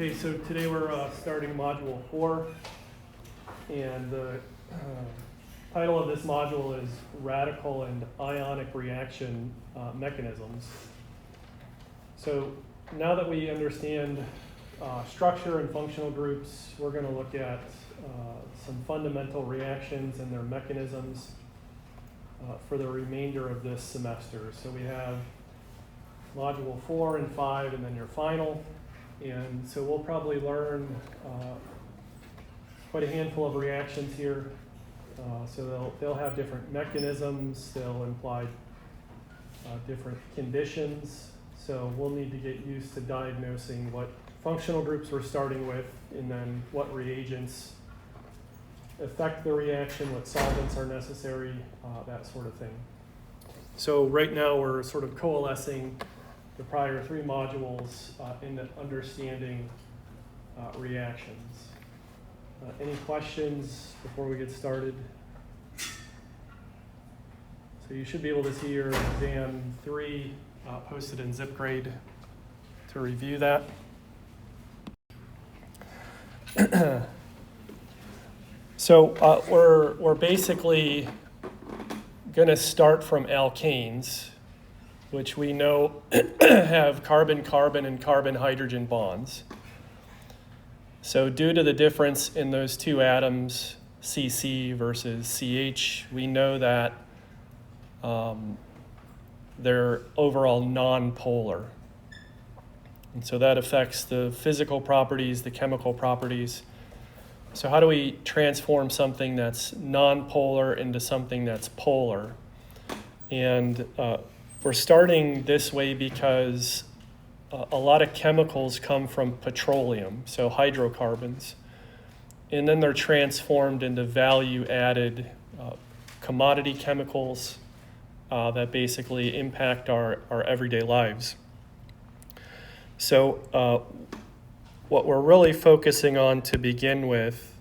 Okay, so today we're starting Module 4, and the title of this module is Radical and Ionic Reaction Mechanisms. So now that we understand structure and functional groups, we're going to look at some fundamental reactions and their mechanisms for the remainder of this semester. So we have Module 4 and 5 and then your final. And so we'll probably learn quite a handful of reactions here. So they'll have different mechanisms, they'll imply different conditions. So we'll need to get used to diagnosing what functional groups we're starting with, and then what reagents affect the reaction, what solvents are necessary, that sort of thing. So right now we're sort of coalescing the prior 3 modules into understanding reactions. Any questions before we get started? So you should be able to see your exam 3 posted in zip grade to review that. So we're basically going to start from alkanes, which we know have carbon-carbon and carbon-hydrogen bonds. So due to the difference in those 2 atoms, CC versus CH, we know that they're overall non-polar. And so that affects the physical properties, the chemical properties. So how do we transform something that's non-polar into something that's polar? And we're starting this way because a lot of chemicals come from petroleum, so hydrocarbons, and then they're transformed into value-added commodity chemicals that basically impact our everyday lives. So what we're really focusing on to begin with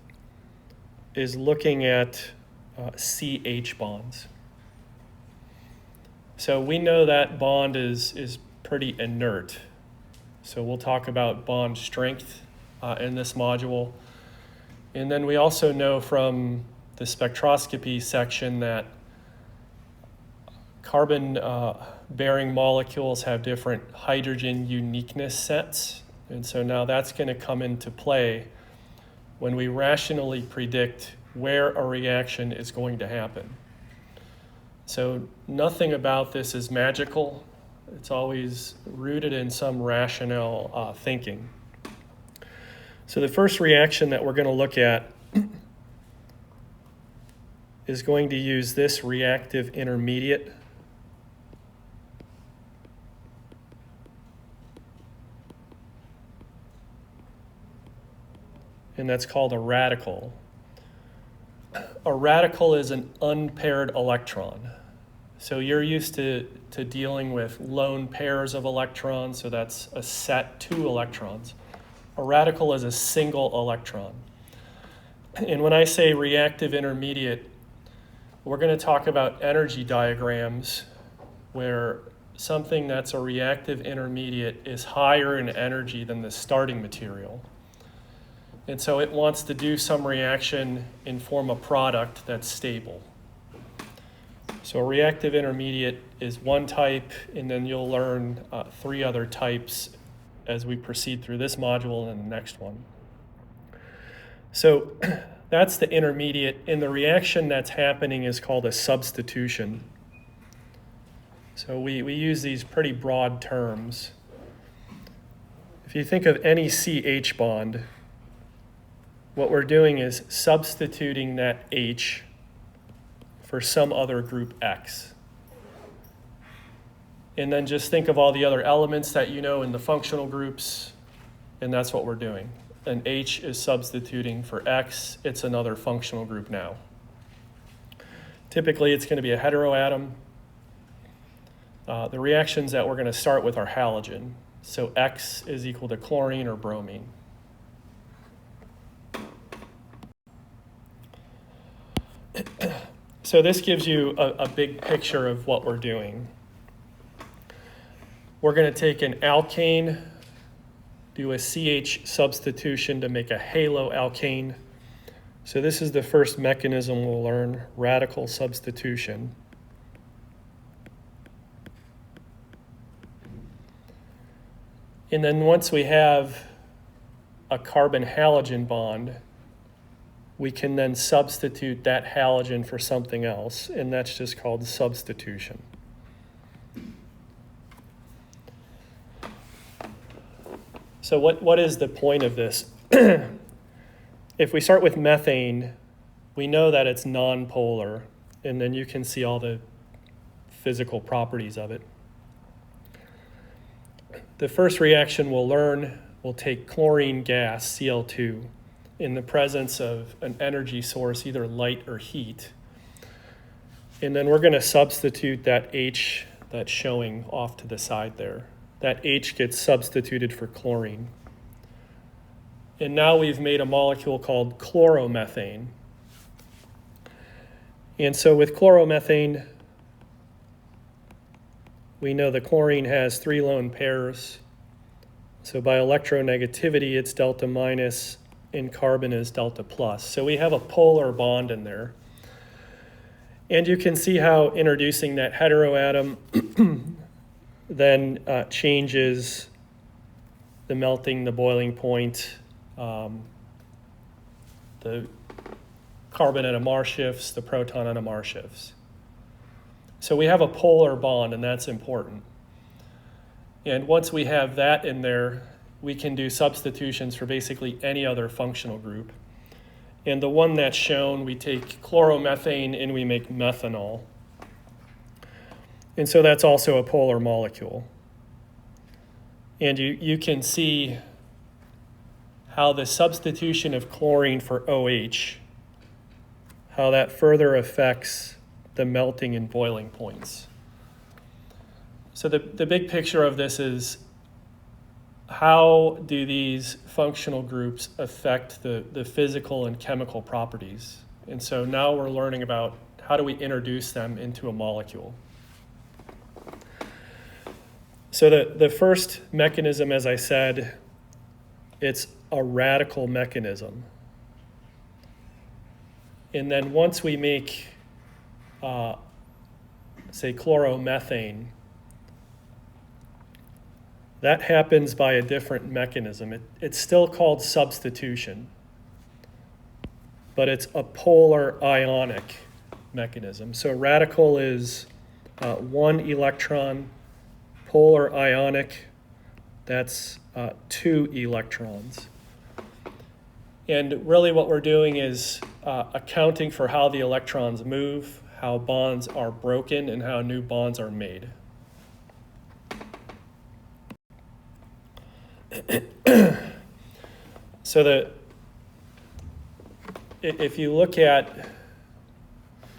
is looking at CH bonds. So we know that bond is pretty inert. So we'll talk about bond strength in this module. And then we also know from the spectroscopy section that carbon-bearing molecules have different hydrogen uniqueness sets. And so now that's going to come into play when we rationally predict where a reaction is going to happen. So nothing about this is magical. It's always rooted in some rational thinking. So the first reaction that we're going to look at is going to use this reactive intermediate. And that's called a radical. A radical is an unpaired electron. So you're used to dealing with lone pairs of electrons, so that's a set 2 electrons. A radical is a single electron. And when I say reactive intermediate, we're going to talk about energy diagrams where something that's a reactive intermediate is higher in energy than the starting material. And so it wants to do some reaction and form a product that's stable. So a reactive intermediate is one type, and then you'll learn 3 other types as we proceed through this module and the next one. So that's the intermediate, and the reaction that's happening is called a substitution. So we use these pretty broad terms. If you think of any CH bond, what we're doing is substituting that H for some other group X. And then just think of all the other elements that you know in the functional groups, and that's what we're doing. And H is substituting for X, it's another functional group now. Typically it's going to be a heteroatom. The reactions that we're going to start with are halogen. So X is equal to chlorine or bromine. So this gives you a big picture of what we're doing. We're going to take an alkane do a CH substitution to make a haloalkane. So this is the first mechanism we'll learn, radical substitution. And then once we have a carbon-halogen bond, we can then substitute that halogen for something else, and that's just called substitution. So what is the point of this? If we start with methane, we know that it's nonpolar, and then you can see all the physical properties of it. The first reaction we'll learn will take chlorine gas, Cl2, in the presence of an energy source, either light or heat. And then we're going to substitute that H that's showing off to the side there. That H gets substituted for chlorine. And now we've made a molecule called chloromethane. And so with chloromethane, we know the chlorine has 3 lone pairs. So by electronegativity, it's delta minus, and carbon is delta plus. So we have a polar bond in there. And you can see how introducing that heteroatom then changes the melting, the boiling point, the carbon NMR shifts, the proton NMR shifts. So we have a polar bond, and that's important. And once we have that in there, we can do substitutions for basically any other functional group. And the one that's shown, we take chloromethane and we make methanol. And so that's also a polar molecule. And you can see how the substitution of chlorine for OH, how that further affects the melting and boiling points. So the big picture of this is, how do these functional groups affect the physical and chemical properties? And so now we're learning about how do we introduce them into a molecule. So the first mechanism, as I said, it's a radical mechanism. And then once we make, say, chloromethane, that happens by a different mechanism. It's still called substitution, but it's a polar ionic mechanism. So radical is 1 electron, polar ionic, that's 2 electrons. And really what we're doing is accounting for how the electrons move, how bonds are broken, and how new bonds are made. So if you look at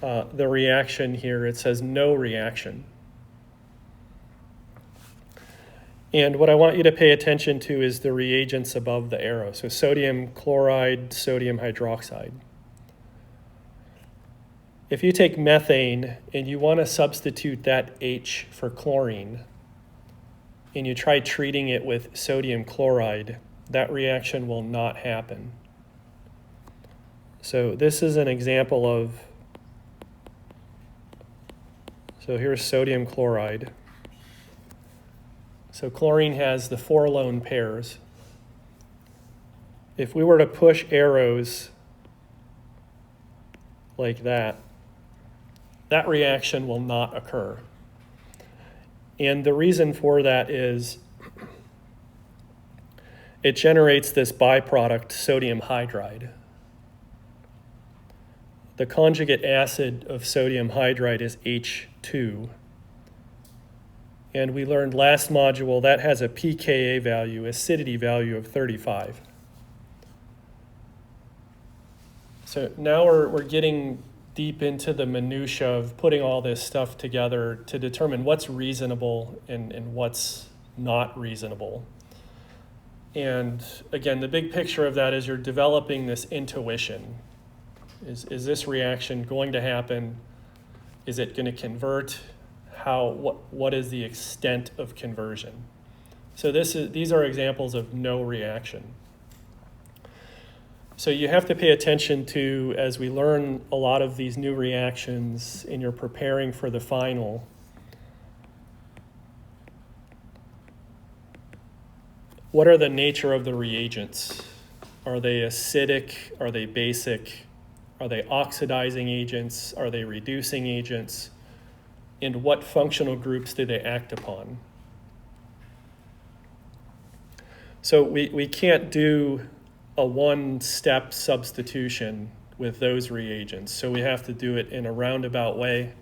the reaction here, it says no reaction. And what I want you to pay attention to is the reagents above the arrow. So sodium chloride, sodium hydroxide. If you take methane and you want to substitute that H for chlorine, and you try treating it with sodium chloride, that reaction will not happen. So this is an example of, so here's sodium chloride. So chlorine has the 4 lone pairs. If we were to push arrows like that, that reaction will not occur. And the reason for that is it generates this byproduct, sodium hydride. The conjugate acid of sodium hydride is H2. And we learned last module that has a pKa value, acidity value of 35. So now we're getting deep into the minutia of putting all this stuff together to determine what's reasonable and what's not reasonable. And again, the big picture of that is you're developing this intuition. Is this reaction going to happen? Is it going to convert? What is the extent of conversion? So these are examples of no reaction. So you have to pay attention to, as we learn a lot of these new reactions and you're preparing for the final, what are the nature of the reagents? Are they acidic? Are they basic? Are they oxidizing agents? Are they reducing agents? And what functional groups do they act upon? So we can't do a one-step substitution with those reagents. So we have to do it in a roundabout way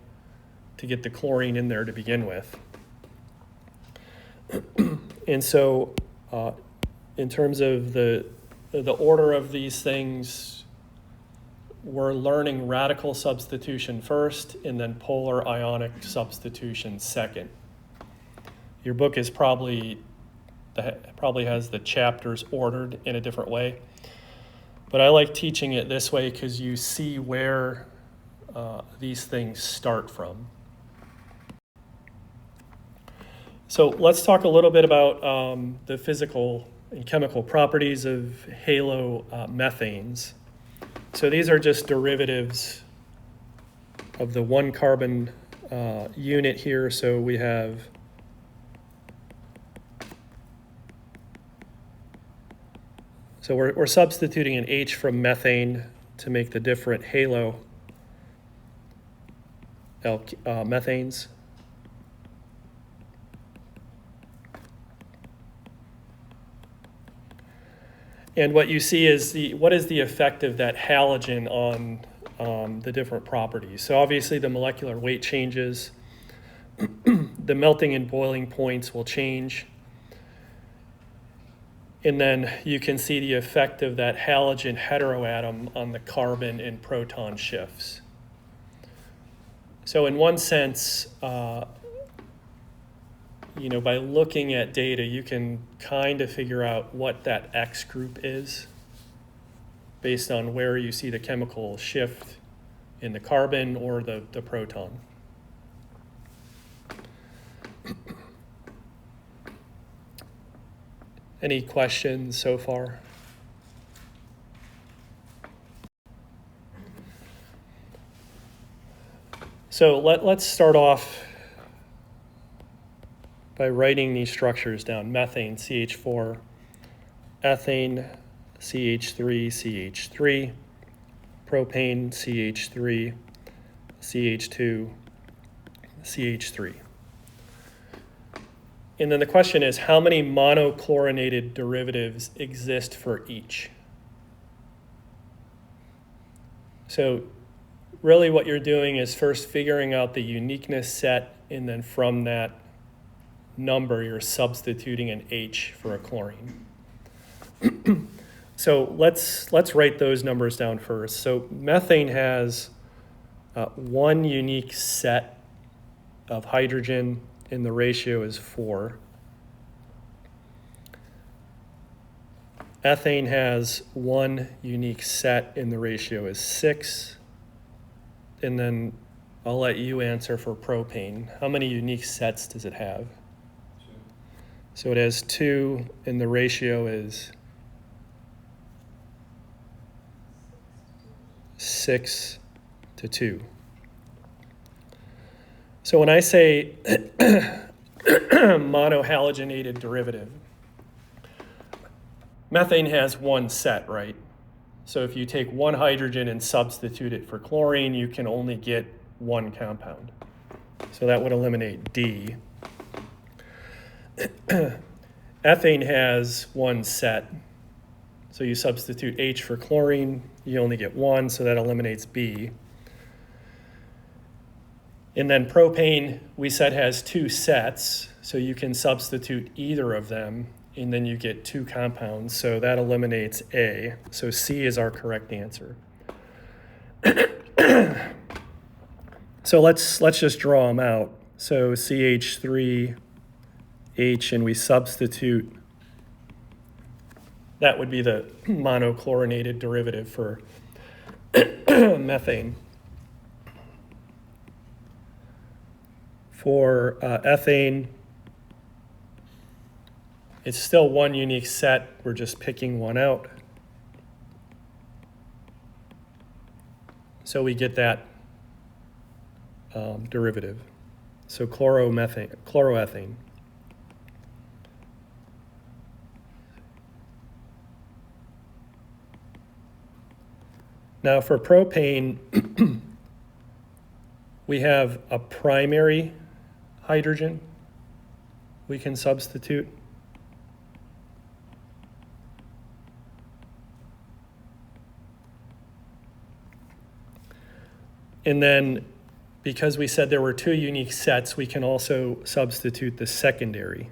to get the chlorine in there to begin with. And so in terms of the order of these things, we're learning radical substitution first and then polar ionic substitution second. Your book is probably has the chapters ordered in a different way. But I like teaching it this way because you see where these things start from. So let's talk a little bit about the physical and chemical properties of halomethanes. So these are just derivatives of the one carbon unit here. So we have So we're substituting an H from methane to make the different halo methanes. And what you see is what is the effect of that halogen on the different properties. So obviously the molecular weight changes, the melting and boiling points will change. And then you can see the effect of that halogen heteroatom on the carbon and proton shifts. So in one sense, by looking at data, you can kind of figure out what that X group is based on where you see the chemical shift in the carbon or the proton. Any questions so far? So let's start off by writing these structures down. Methane, CH4, ethane, CH3, CH3, propane, CH3, CH2, CH3. And then the question is, how many monochlorinated derivatives exist for each? So really what you're doing is first figuring out the uniqueness set, and then from that number, you're substituting an H for a chlorine. So let's write those numbers down first. So methane has one unique set of hydrogen, and the ratio is 4. Ethane has one unique set, and the ratio is 6. And then I'll let you answer for propane. How many unique sets does it have? 2. So it has 2, and the ratio is 6 to 2. So when I say monohalogenated derivative, methane has one set, right? So if you take one hydrogen and substitute it for chlorine, you can only get one compound. So that would eliminate D. Ethane has one set. So you substitute H for chlorine, you only get one, so that eliminates B. And then propane, we said, has 2 sets, so you can substitute either of them, and then you get 2 compounds, so that eliminates A. So C is our correct answer. So let's just draw them out. So CH3, H, and we substitute. That would be the monochlorinated derivative for methane. For ethane, It's still one unique set. We're just picking one out. So we get that derivative. So chloroethane. Now for propane, we have a primary hydrogen we can substitute. And then, because we said there were two unique sets, we can also substitute the secondary.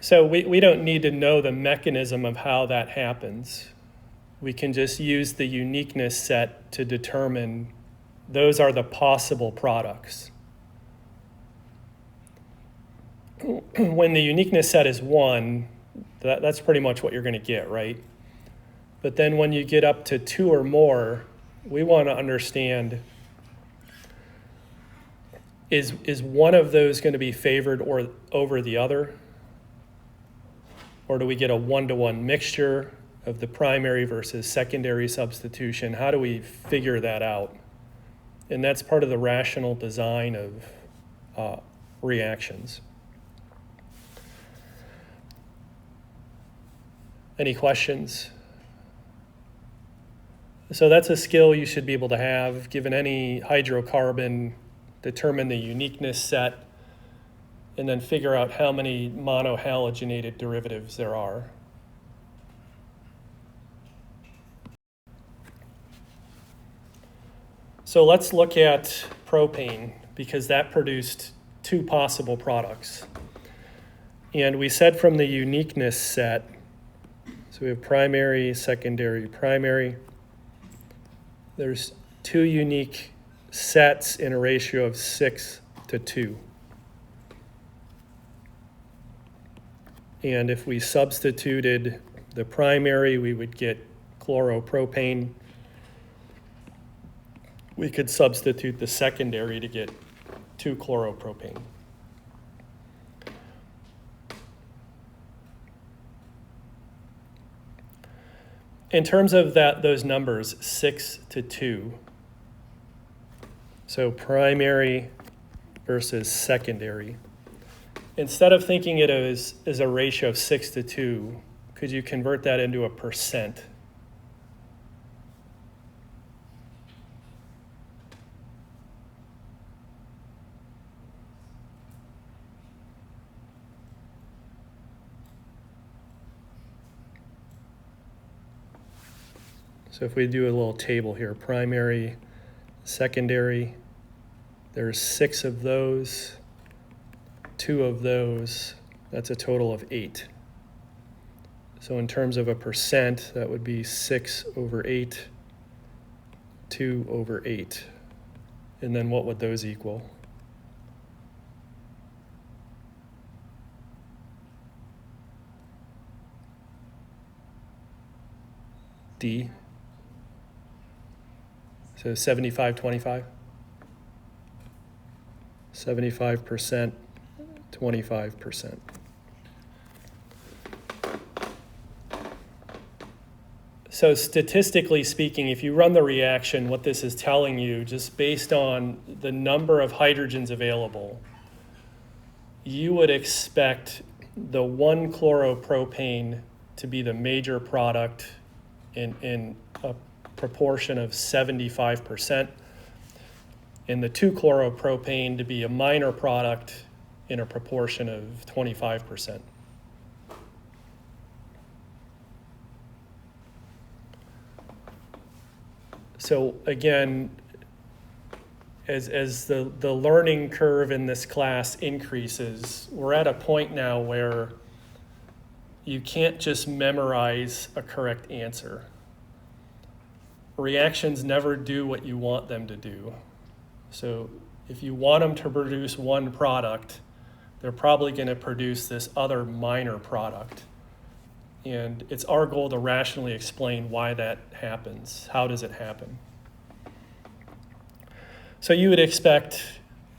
So we don't need to know the mechanism of how that happens. We can just use the uniqueness set to determine those are the possible products. When the uniqueness set is 1, that's pretty much what you're going to get, right? But then when you get up to 2 or more, we want to understand, is one of those going to be favored or over the other? Or do we get a 1-to-1 mixture of the primary versus secondary substitution? How do we figure that out? And that's part of the rational design of reactions. Any questions? So that's a skill you should be able to have. Given any hydrocarbon, determine the uniqueness set, and then figure out how many monohalogenated derivatives there are. So let's look at propane, because that produced 2 possible products. And we said from the uniqueness set, so we have primary, secondary, primary. There's 2 unique sets in a ratio of 6-to-2. And if we substituted the primary, we would get chloropropane. We could substitute the secondary to get 2-chloropropane. In terms of those numbers, 6-to-2, so primary versus secondary, instead of thinking it as a ratio of 6-to-2, could you convert that into a percent? So if we do a little table here, primary, secondary, there's 6 of those, 2 of those, that's a total of 8. So in terms of a percent, that would be 6/8, 2/8. And then what would those equal? D. So 75-25. 75%, 25%. So statistically speaking, if you run the reaction, what this is telling you, just based on the number of hydrogens available, you would expect the 1-chloropropane to be the major product in a proportion of 75%, and the 2-chloropropane to be a minor product in a proportion of 25%. So again, as the learning curve in this class increases, we're at a point now where you can't just memorize a correct answer. Reactions never do what you want them to do. So if you want them to produce one product, they're probably going to produce this other minor product. And it's our goal to rationally explain why that happens. How does it happen? So you would expect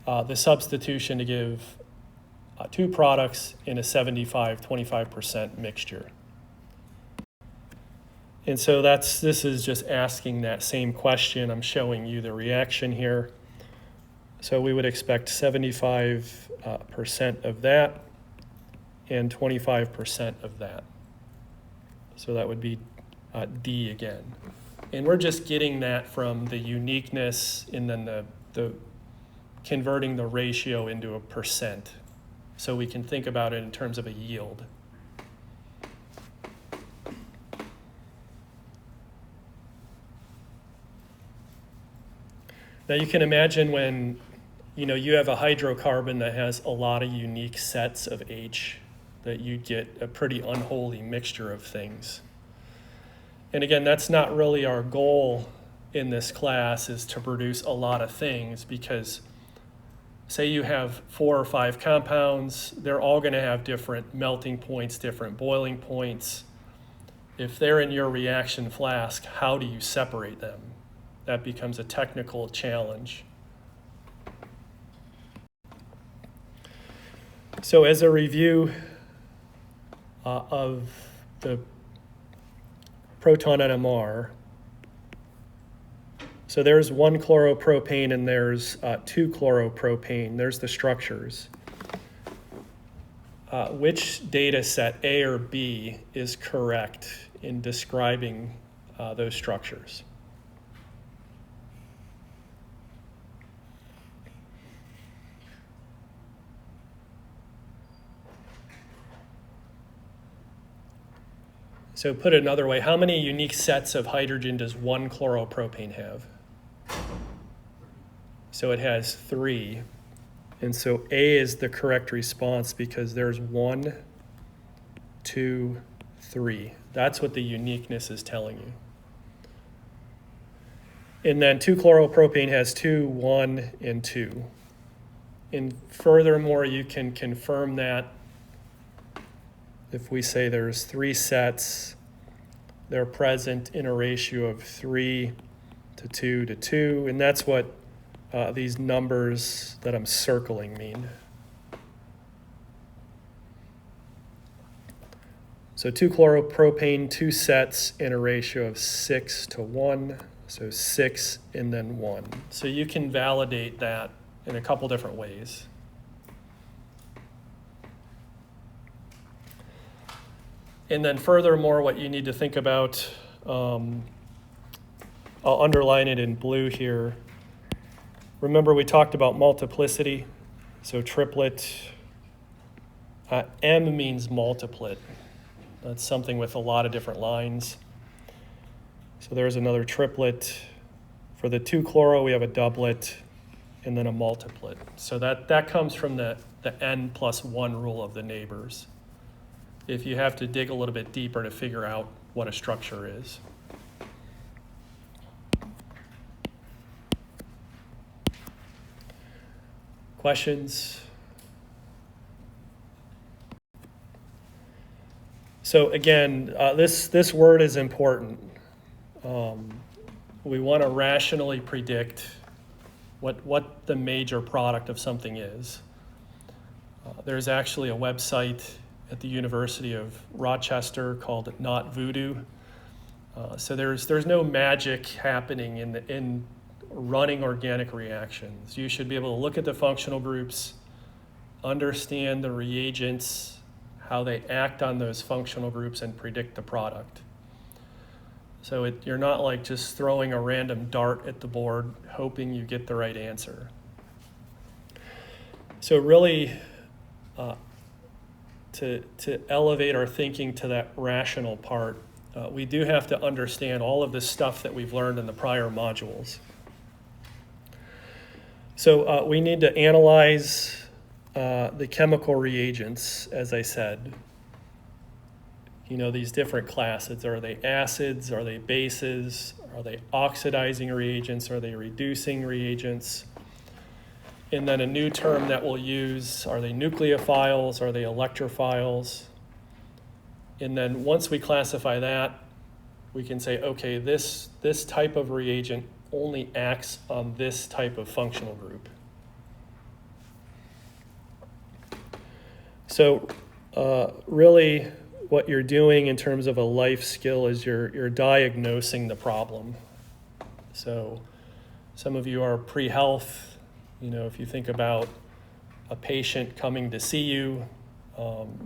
the substitution to give two products in a 75-25% mixture. And so this is just asking that same question. I'm showing you the reaction here. So we would expect 75% of that and 25% of that. So that would be D again. And we're just getting that from the uniqueness and then the converting the ratio into a percent. So we can think about it in terms of a yield. Now you can imagine when you have a hydrocarbon that has a lot of unique sets of H, that you get a pretty unholy mixture of things. And again, that's not really our goal in this class, is to produce a lot of things, because say you have 4 or 5 compounds, they're all going to have different melting points, different boiling points. If they're in your reaction flask, how do you separate them? That becomes a technical challenge. So as a review of the proton NMR, so there's 1 chloropropane and there's 2 chloropropane. There's the structures. Which data set, A or B, is correct in describing those structures? So put it another way, how many unique sets of hydrogen does 1 chloropropane have? So it has 3. And so A is the correct response because there's 1, 2, 3. That's what the uniqueness is telling you. And then 2 chloropropane has 2, 1, and 2. And furthermore, you can confirm that if we say there's 3 sets, they're present in a ratio of 3 to 2 to 2, and that's what these numbers that I'm circling mean. So 2 chloropropane, 2 sets in a ratio of 6 to 1, so 6 and then 1. So you can validate that in a couple different ways. And then furthermore, what you need to think about, I'll underline it in blue here. Remember we talked about multiplicity, so triplet. M means multiplet. That's something with a lot of different lines. So there's another triplet. For the 2-chloro, we have a doublet and then a multiplet. So that comes from the N+1 rule of the neighbors, if you have to dig a little bit deeper to figure out what a structure is. Questions? So again, this word is important. We want to rationally predict what the major product of something is. There's actually a website at the University of Rochester called Not Voodoo. So there's no magic happening in running organic reactions. You should be able to look at the functional groups, understand the reagents, how they act on those functional groups, and predict the product. So you're not like just throwing a random dart at the board hoping you get the right answer. So really, to elevate our thinking to that rational part, we do have to understand all of this stuff that we've learned in the prior modules. So we need to analyze the chemical reagents, as I said. These different classes. Are they acids? Are they bases? Are they oxidizing reagents? Are they reducing reagents? And then a new term that we'll use, are they nucleophiles, are they electrophiles? And then once we classify that, we can say, okay, this type of reagent only acts on this type of functional group. So really what you're doing in terms of a life skill is you're diagnosing the problem. So some of you are pre-health. You know, if you think about a patient coming to see you,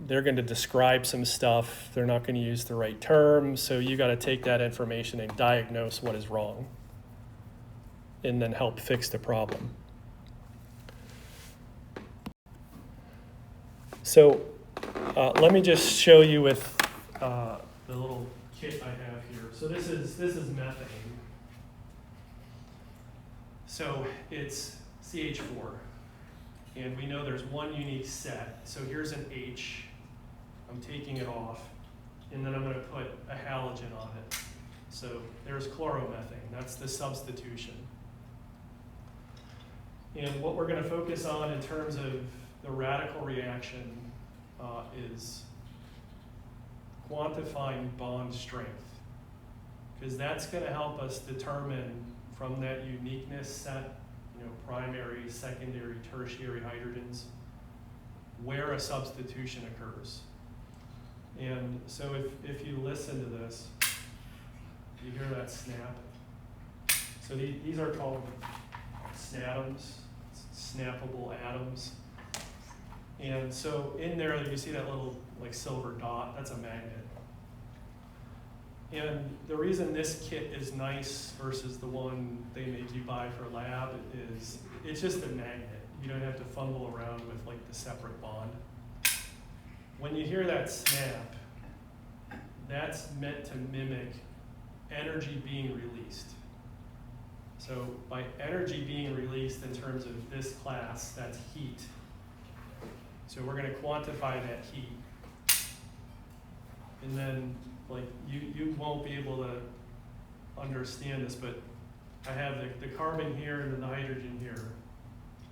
they're going to describe some stuff. They're not going to use the right terms. So you got to take that information and diagnose what is wrong and then help fix the problem. So let me just show you with the little kit I have here. So this is methane. So it's CH4, and we know there's one unique set. So here's an H. I'm taking it off, and then I'm going to put a halogen on it. So there's chloromethane. That's the substitution. And what we're going to focus on in terms of the radical reaction is quantifying bond strength, because that's going to help us determine from that uniqueness set, you know, primary, secondary, tertiary hydrogens, where a substitution occurs. And so if you listen to this, you hear that snap. So these are called snatoms, snappable atoms. And so in there, you see that little like silver dot, that's a magnet. And the reason this kit is nice versus the one they make you buy for lab is it's just a magnet. You don't have to fumble around with like the separate bond. When you hear that snap, that's meant to mimic energy being released. So by energy being released in terms of this class, that's heat. So we're going to quantify that heat. And then like you won't be able to understand this, but I have the carbon here and then the hydrogen here.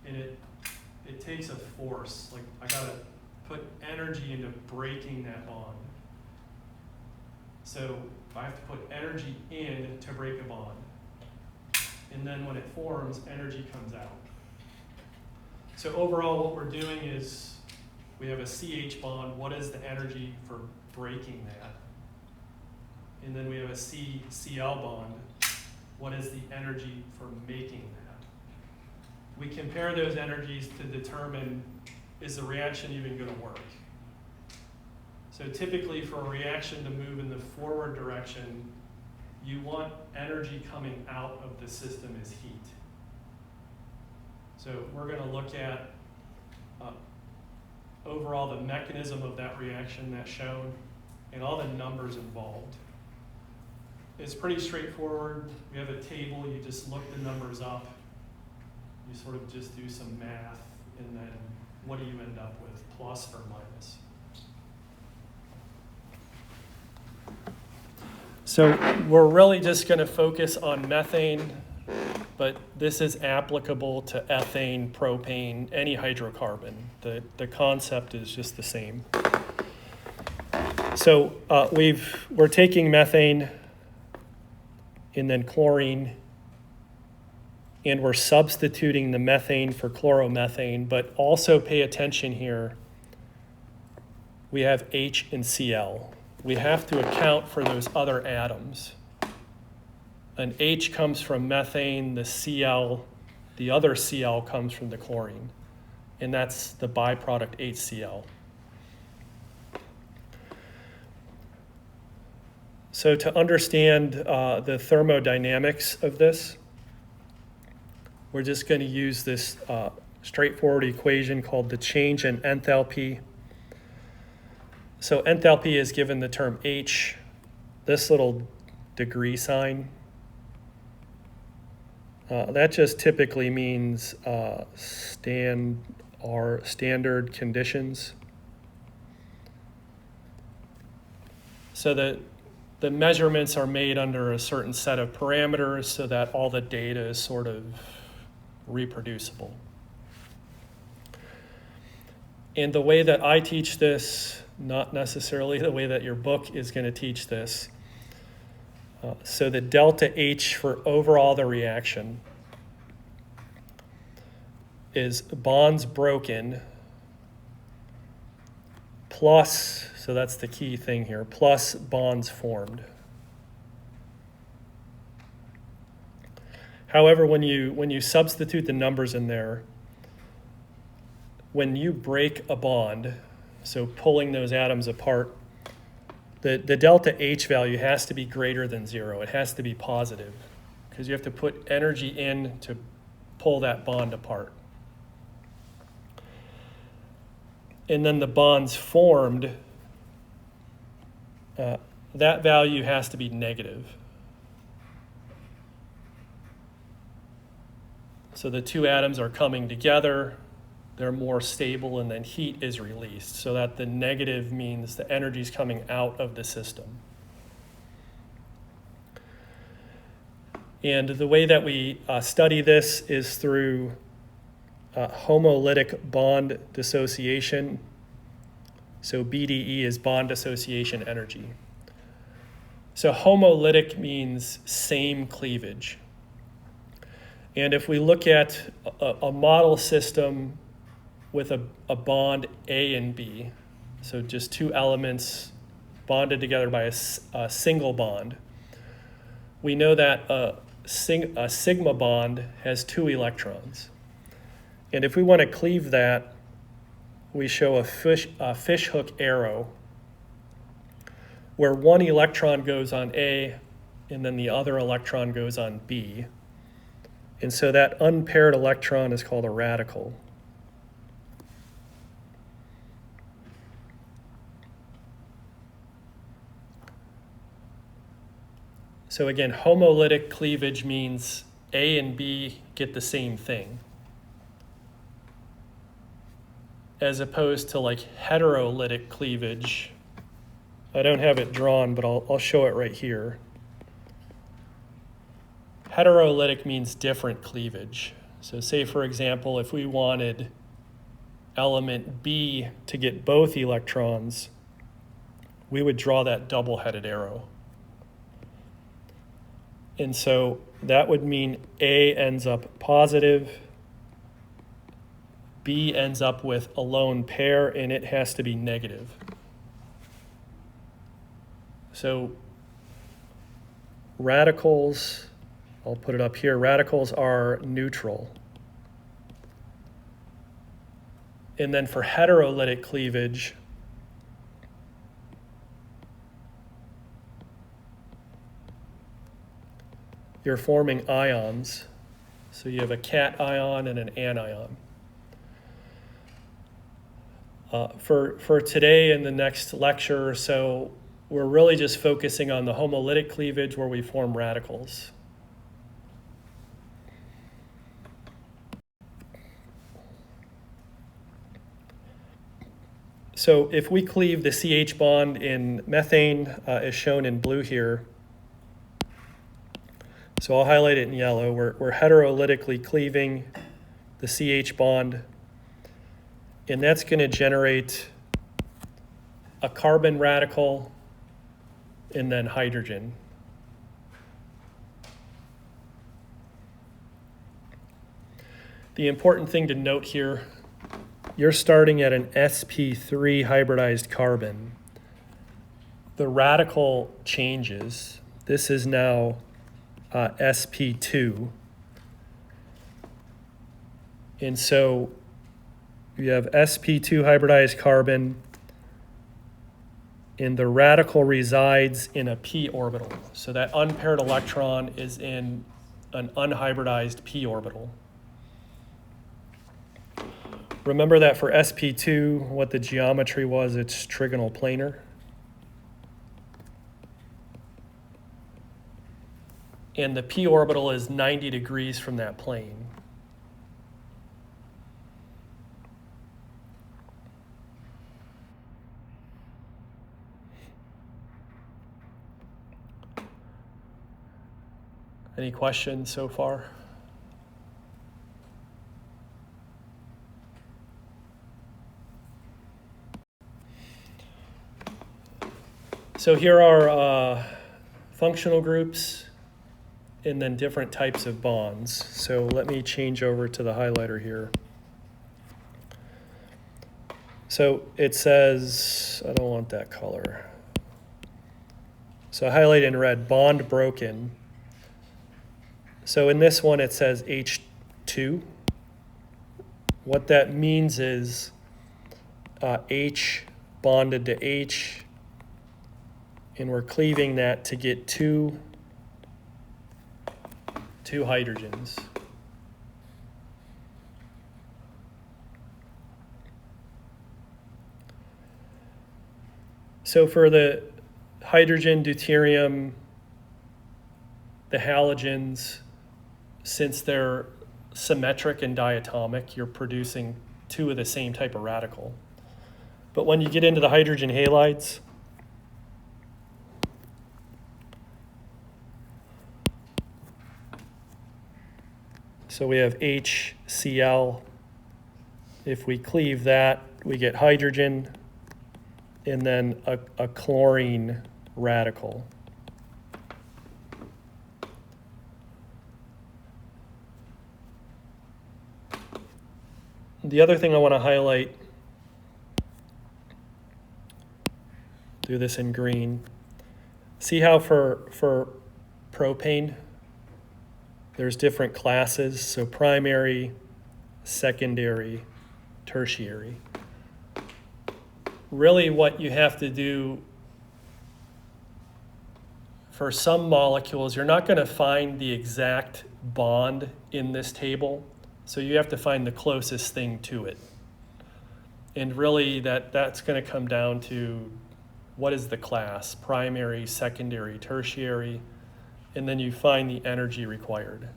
And it takes a force. Like I gotta put energy into breaking that bond. So I have to put energy in to break a bond. And then when it forms, energy comes out. So overall what we're doing is we have a CH bond. What is the energy for breaking that? And then we have a CCl bond. What is the energy for making that? We compare those energies to determine, is the reaction even going to work? So typically for a reaction to move in the forward direction, you want energy coming out of the system as heat. So we're going to look at overall the mechanism of that reaction that's shown and all the numbers involved. It's pretty straightforward. We have a table, you just look the numbers up. You sort of just do some math, and then what do you end up with, plus or minus? So we're really just going to focus on methane, but this is applicable to ethane, propane, any hydrocarbon. The concept is just the same. So we're taking methane and then chlorine, and we're substituting the methane for chloromethane, but also pay attention here. We have H and Cl. We have to account for those other atoms. An H comes from methane, the Cl, the other Cl comes from the chlorine, and that's the byproduct HCl. So to understand the thermodynamics of this, we're just going to use this straightforward equation called the change in enthalpy. So enthalpy is given the term H, this little degree sign. That just typically means standard conditions. So the measurements are made under a certain set of parameters so that all the data is sort of reproducible. And the way that I teach this, not necessarily the way that your book is going to teach this. So the delta H for overall the reaction is bonds broken plus, so that's the key thing here, plus bonds formed. However, when you substitute the numbers in there, when you break a bond, so pulling those atoms apart, the delta H value has to be greater than 0. It has to be positive because you have to put energy in to pull that bond apart. And then the bonds formed, that value has to be negative. So the two atoms are coming together, they're more stable, and then heat is released. So that the negative means the energy is coming out of the system. And the way that we study this is through homolytic bond dissociation. So BDE is bond dissociation energy. So homolytic means same cleavage. And if we look at a model system with a bond A and B, so just two elements bonded together by a single bond, we know that a sigma bond has 2 electrons. And if we want to cleave that, we show a fishhook arrow where one electron goes on A and then the other electron goes on B. And so that unpaired electron is called a radical. So again, homolytic cleavage means A and B get the same thing, as opposed to like heterolytic cleavage. I don't have it drawn, but I'll show it right here. Heterolytic means different cleavage. So say, for example, if we wanted element B to get both electrons, we would draw that double-headed arrow. And so that would mean A ends up positive, B ends up with a lone pair, and it has to be negative. So radicals, I'll put it up here, radicals are neutral. And then for heterolytic cleavage, you're forming ions. So you have a cation and an anion. For today and the next lecture or so, we're really just focusing on the homolytic cleavage where we form radicals. So if we cleave the CH bond in methane, as shown in blue here, so I'll highlight it in yellow, we're heterolytically cleaving the CH bond, and that's going to generate a carbon radical and then hydrogen. The important thing to note here, you're starting at an sp3 hybridized carbon. The radical changes. This is now sp2. And so you have sp2 hybridized carbon, and the radical resides in a p orbital. So that unpaired electron is in an unhybridized p orbital. Remember that for sp2, what the geometry was, it's trigonal planar. And the p orbital is 90 degrees from that plane. Any questions so far? So here are functional groups and then different types of bonds. So let me change over to the highlighter here. So it says, I don't want that color. So I highlight in red, bond broken. So in this one it says H2. What that means is H bonded to H, and we're cleaving that to get two hydrogens. So for the hydrogen, deuterium, the halogens, since they're symmetric and diatomic, you're producing two of the same type of radical. But when you get into the hydrogen halides, so we have HCl. If we cleave that, we get hydrogen and then a chlorine radical. The other thing I want to highlight, do this in green. See how for propane, there's different classes, so primary, secondary, tertiary. Really what you have to do for some molecules, you're not going to find the exact bond in this table, so you have to find the closest thing to it. And really that's going to come down to what is the class, primary, secondary, tertiary, and then you find the energy required.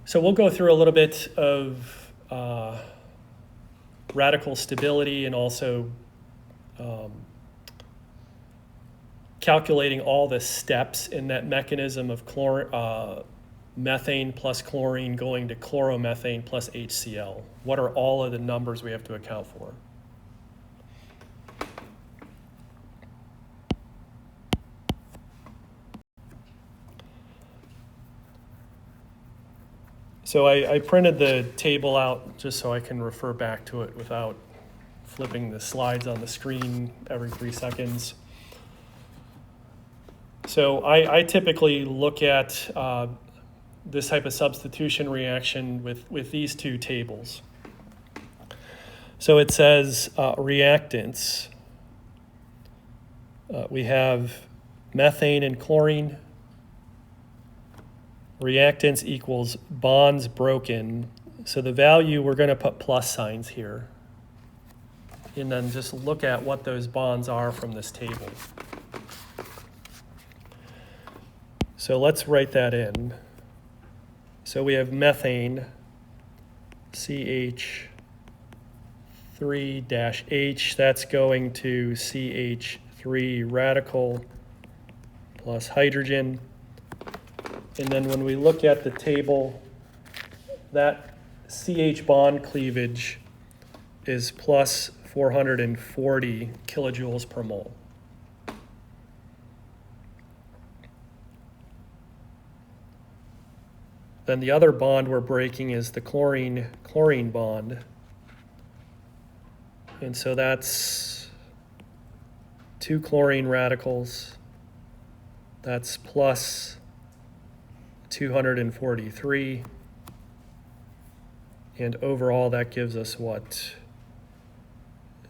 So we'll go through a little bit of radical stability and also calculating all the steps in that mechanism of methane plus chlorine going to chloromethane plus HCl. What are all of the numbers we have to account for? So I printed the table out just so I can refer back to it without flipping the slides on the screen every 3 seconds. So I typically look at this type of substitution reaction with these two tables. So it says reactants. We have methane and chlorine. Reactants equals bonds broken. So the value, we're going to put plus signs here. And then just look at what those bonds are from this table. So let's write that in. So we have methane, CH3-H, that's going to CH3 radical plus hydrogen. And then when we look at the table, that CH bond cleavage is plus 440 kilojoules per mole. Then the other bond we're breaking is the chlorine bond. And so that's 2 chlorine radicals. That's plus 243. And overall that gives us what?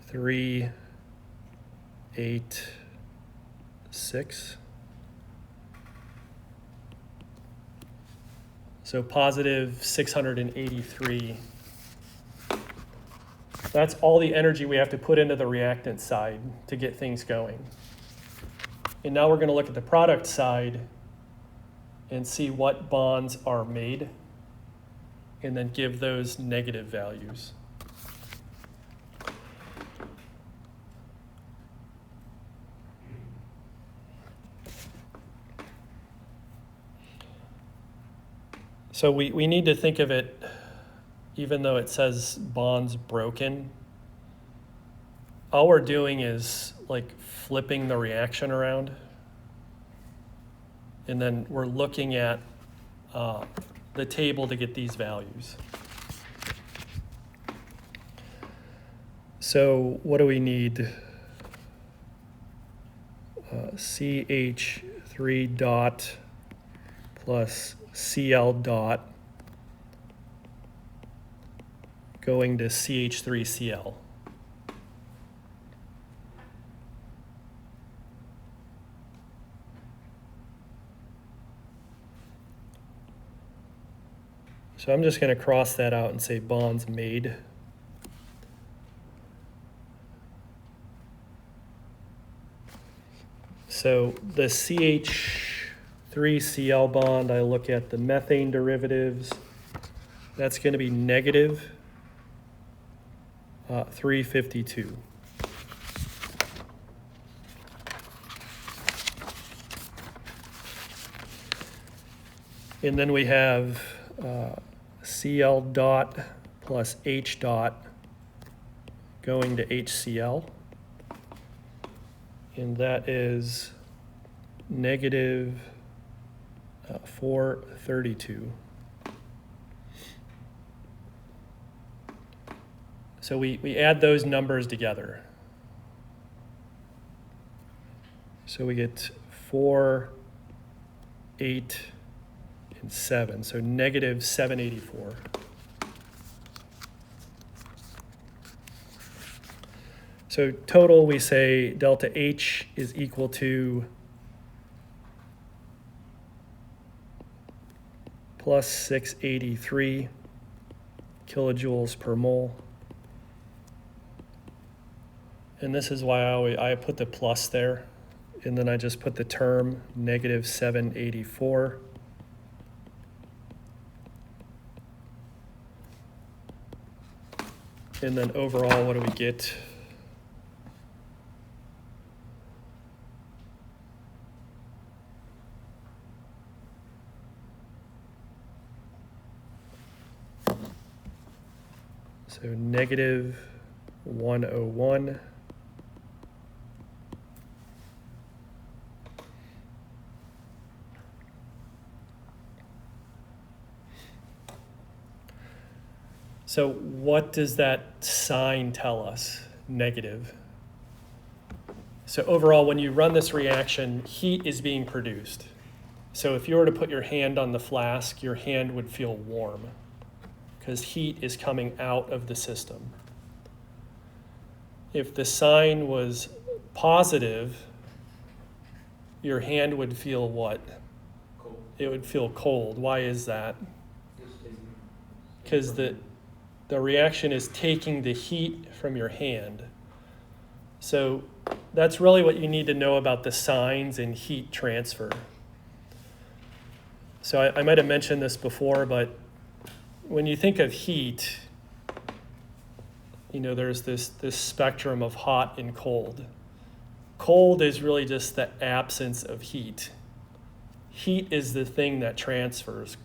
3, 8, 6. So positive 683. That's all the energy we have to put into the reactant side to get things going. And now we're going to look at the product side and see what bonds are made and then give those negative values. So we need to think of it, even though it says bonds broken, all we're doing is like flipping the reaction around. And then we're looking at the table to get these values. So what do we need? CH3 dot plus Cl dot going to CH3Cl. So I'm just going to cross that out and say bonds made. So the CH3Cl bond, I look at the methane derivatives. That's going to be negative 352. And then we have Cl dot plus H dot going to HCl. And that is negative 432. So we add those numbers together. So we get 4, 8, and 7. So negative 784. So total, we say delta H is equal to plus 683 kilojoules per mole. And this is why I put the plus there, and then I just put the term negative 784. And then overall, what do we get? So negative 101. So what does that sign tell us? Negative. So overall, when you run this reaction, heat is being produced. So if you were to put your hand on the flask, your hand would feel warm because heat is coming out of the system. If the sign was positive, your hand would feel what? Cold. It would feel cold. Why is that? Because the reaction is taking the heat from your hand. So that's really what you need to know about the signs in heat transfer. So I might have mentioned this before, but when you think of heat, you know, there's this spectrum of hot and cold. Cold is really just the absence of heat. Heat is the thing that transfers.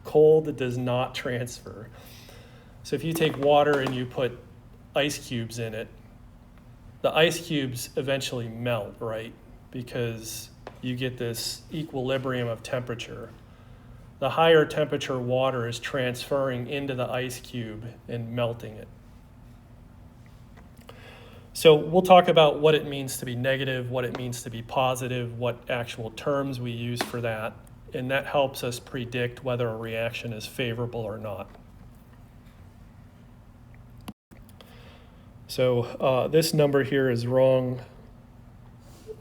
Cold does not transfer. So if you take water and you put ice cubes in it, the ice cubes eventually melt, right? Because you get this equilibrium of temperature. The higher temperature water is transferring into the ice cube and melting it. So we'll talk about what it means to be negative, what it means to be positive, what actual terms we use for that, and that helps us predict whether a reaction is favorable or not. So this number here is wrong.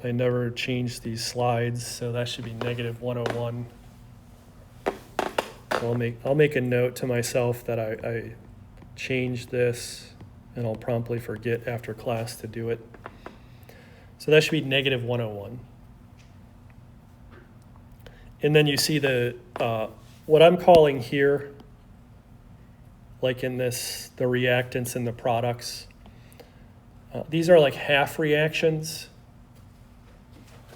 I never changed these slides, so that should be negative 101. So I'll make a note to myself that I changed this, and I'll promptly forget after class to do it. So that should be negative 101. And then you see the what I'm calling here, like in this, the reactants and the products. These are like half reactions.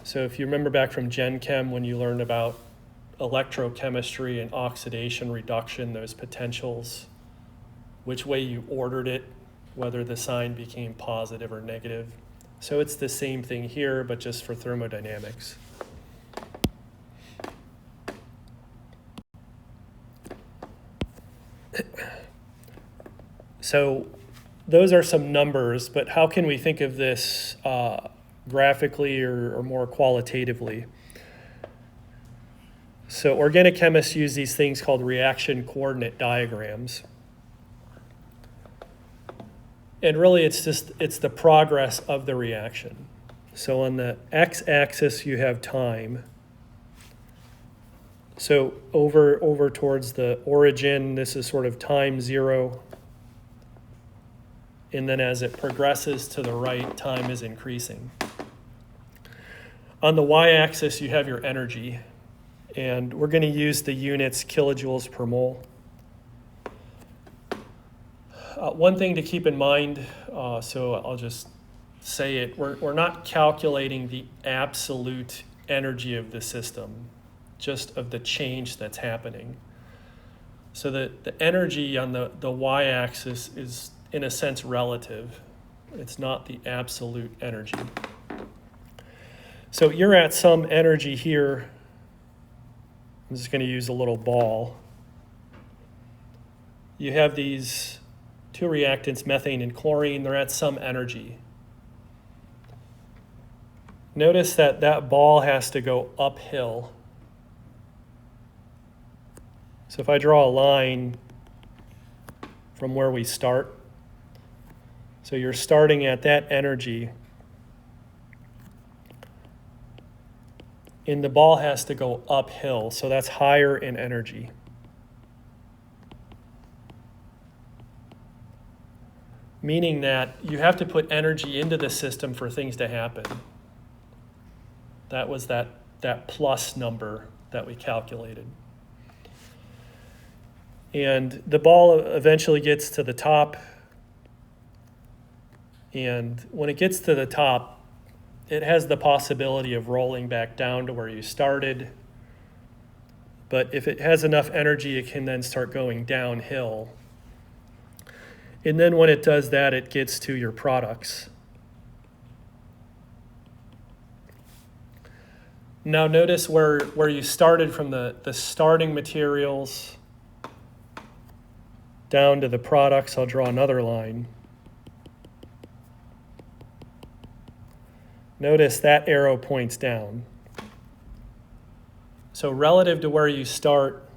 So if you remember back from Gen Chem when you learned about electrochemistry and oxidation reduction, those potentials, which way you ordered it, whether the sign became positive or negative. So it's the same thing here, but just for thermodynamics. So those are some numbers, but how can we think of this graphically or more qualitatively? So organic chemists use these things called reaction coordinate diagrams. And really it's the progress of the reaction. So on the x-axis you have time. So over towards the origin, this is sort of time 0. And then as it progresses to the right, time is increasing. On the y-axis, you have your energy. And we're going to use the units kilojoules per mole. One thing to keep in mind, so I'll just say it, we're not calculating the absolute energy of the system, just of the change that's happening. So the energy on the y-axis is, in a sense, relative. It's not the absolute energy. So you're at some energy here. I'm just going to use a little ball. You have these two reactants, methane and chlorine. They're at some energy. Notice that ball has to go uphill. So if I draw a line from where we start, so you're starting at that energy, and the ball has to go uphill, so that's higher in energy. Meaning that you have to put energy into the system for things to happen. That was that plus number that we calculated. And the ball eventually gets to the top. And when it gets to the top, it has the possibility of rolling back down to where you started. But if it has enough energy, it can then start going downhill. And then when it does that, it gets to your products. Now notice where you started from the starting materials down to the products. I'll draw another line. Notice that arrow points down. So relative to where you start,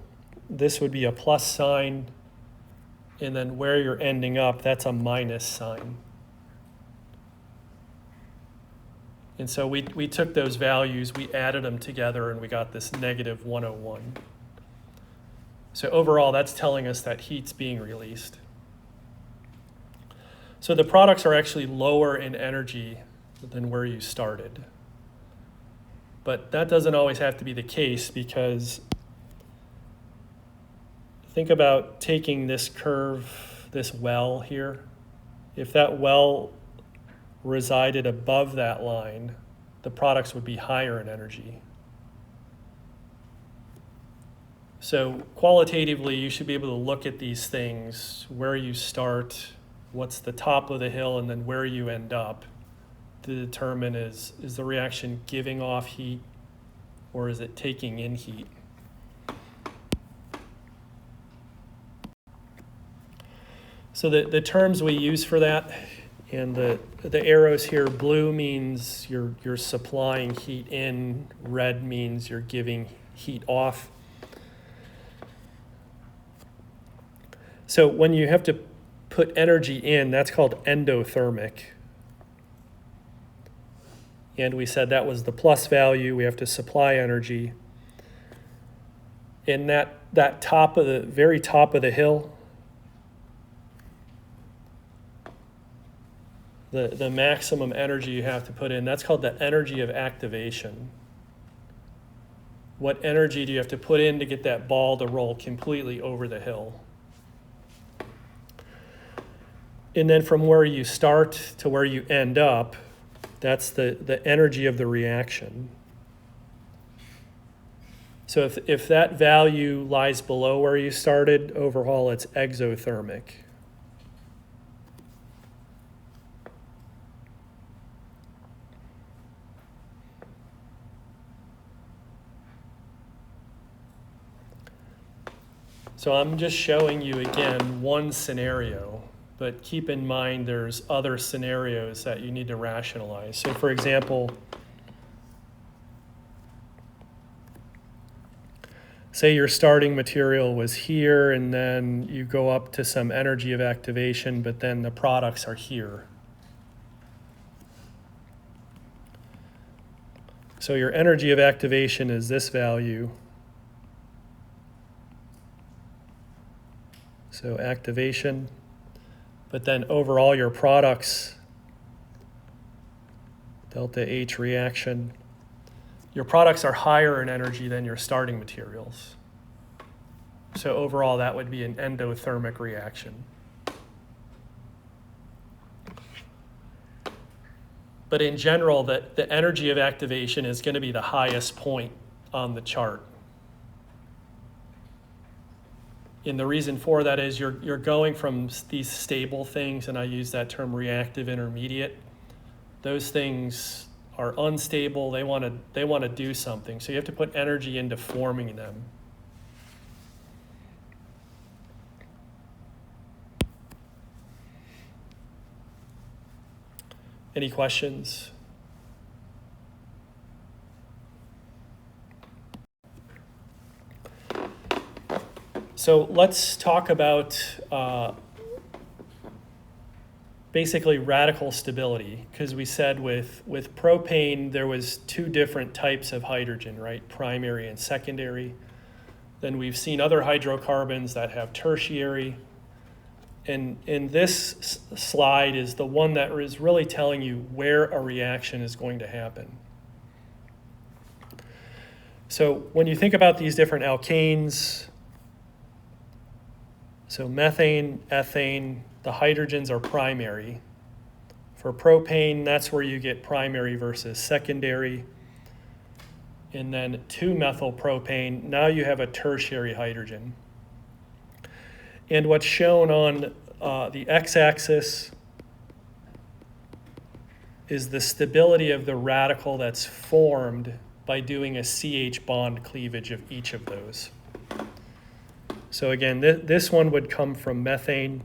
this would be a plus sign, and then where you're ending up, that's a minus sign. And so we took those values, we added them together, and we got this negative 101. So overall, that's telling us that heat's being released. So the products are actually lower in energy than where you started. But that doesn't always have to be the case, because think about taking this curve, this well here. If that well resided above that line, the products would be higher in energy. So qualitatively, you should be able to look at these things, where you start, what's the top of the hill, and then where you end up, to determine is the reaction giving off heat or is it taking in heat? So the terms we use for that, and the arrows here, blue means you're supplying heat in, red means you're giving heat off. So when you have to put energy in, that's called endothermic. And we said that was the plus value. We have to supply energy. In that top of the very top of the hill, the maximum energy you have to put in, that's called the energy of activation. What energy do you have to put in to get that ball to roll completely over the hill? And then from where you start to where you end up, that's the energy of the reaction. So if that value lies below where you started, overall it's exothermic. So I'm just showing you again one scenario, but keep in mind there's other scenarios that you need to rationalize. So for example, say your starting material was here and then you go up to some energy of activation, but then the products are here. So your energy of activation is this value. So activation, but then overall your products, delta H reaction, your products are higher in energy than your starting materials. So overall that would be an endothermic reaction. But in general, the energy of activation is going to be the highest point on the chart. And the reason for that is you're going from these stable things, and I use that term reactive intermediate. Those things are unstable. They want to do something. So you have to put energy into forming them. Any questions? So let's talk about basically radical stability, because we said with propane there was two different types of hydrogen, right? Primary and secondary. Then we've seen other hydrocarbons that have tertiary. And this slide is the one that is really telling you where a reaction is going to happen. So when you think about these different alkanes, so methane, ethane, the hydrogens are primary. For propane, that's where you get primary versus secondary. And then 2-methylpropane, now you have a tertiary hydrogen. And what's shown on the x-axis is the stability of the radical that's formed by doing a CH bond cleavage of each of those. So again, this one would come from methane,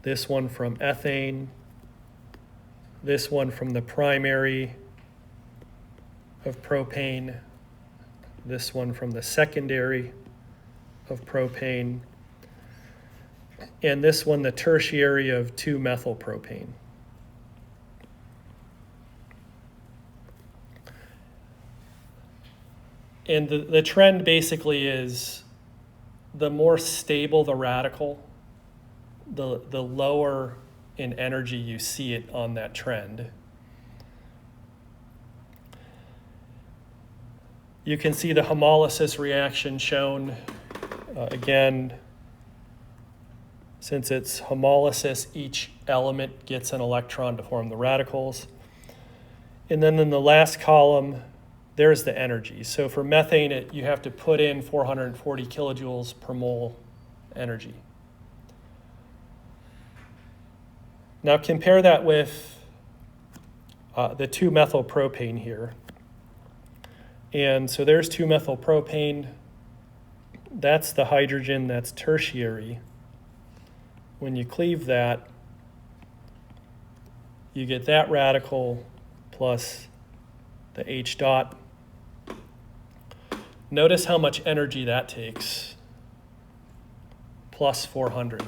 this one from ethane, this one from the primary of propane, this one from the secondary of propane, and this one the tertiary of 2-methylpropane. And the trend basically is the more stable the radical, the lower in energy you see it on that trend. You can see the homolysis reaction shown. Again, since it's homolysis, each element gets an electron to form the radicals. And then in the last column, there's the energy. So for methane, you have to put in 440 kilojoules per mole energy. Now compare that with the 2-methylpropane here. And so there's 2-methylpropane. That's the hydrogen that's tertiary. When you cleave that, you get that radical plus the H dot. Notice how much energy that takes, plus 400.